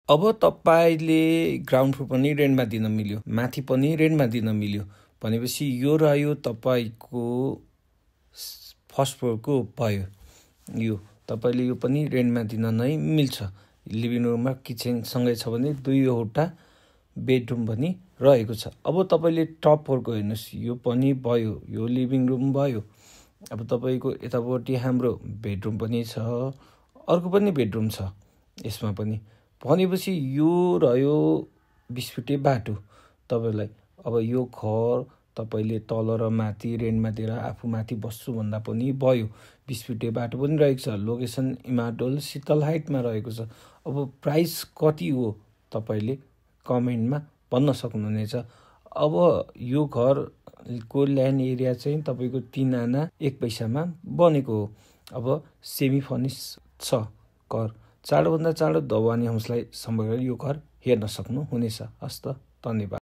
अब तपाईले ground floor पनि रेन्टमा दिन मिल्यो, माथि पनि रेन्टमा दिन मिल्यो भनेपछि यो रह्यो तपाईको फर्स्ट फ्लोरको भयो। यो तपाईले यो पनि रेन्टमा दिन नै मिल्छ। लिभिङ रुममा किचन सँगै छ भने 2वटा बेडरुम पनि रहेको छ। अब तपाईले टप फ्लोरको हेर्नुस्, यो पनि भयो, यो लिभिङ रुम भयो। अब तपाईको यतापट्टि हाम्रो बेडरुम पनि छ, अर्को पनि बेडरुम छ यसमा पनि। भनेपछि यो रह्यो 20 फिटे बाटो तपाईलाई। अब यो घर तपाईले तल र माथि रेन्टमा दिएर आफू माथि बस्छु भन्दा पनि भयो। 20 फिटे बाटो पनि रहेको छ। लोकेसन इमाडोल शीतल हाइटमा रहेको छ। अब प्राइस कति हो तपाईले कमेन्टमा भन्न सक्नुहुनेछ। अब यो घरको ल्यान्ड एरिया चाहिँ तपाईको 3 आना 1 पैसामा बनेको हो। अब सेमी फर्निश छ घर। चाँडोभन्दा चाँडो द वानी होम्सलाई सम्पर्क गरी यो घर हेर्न सक्नुहुनेछ। हस्त, धन्यवाद।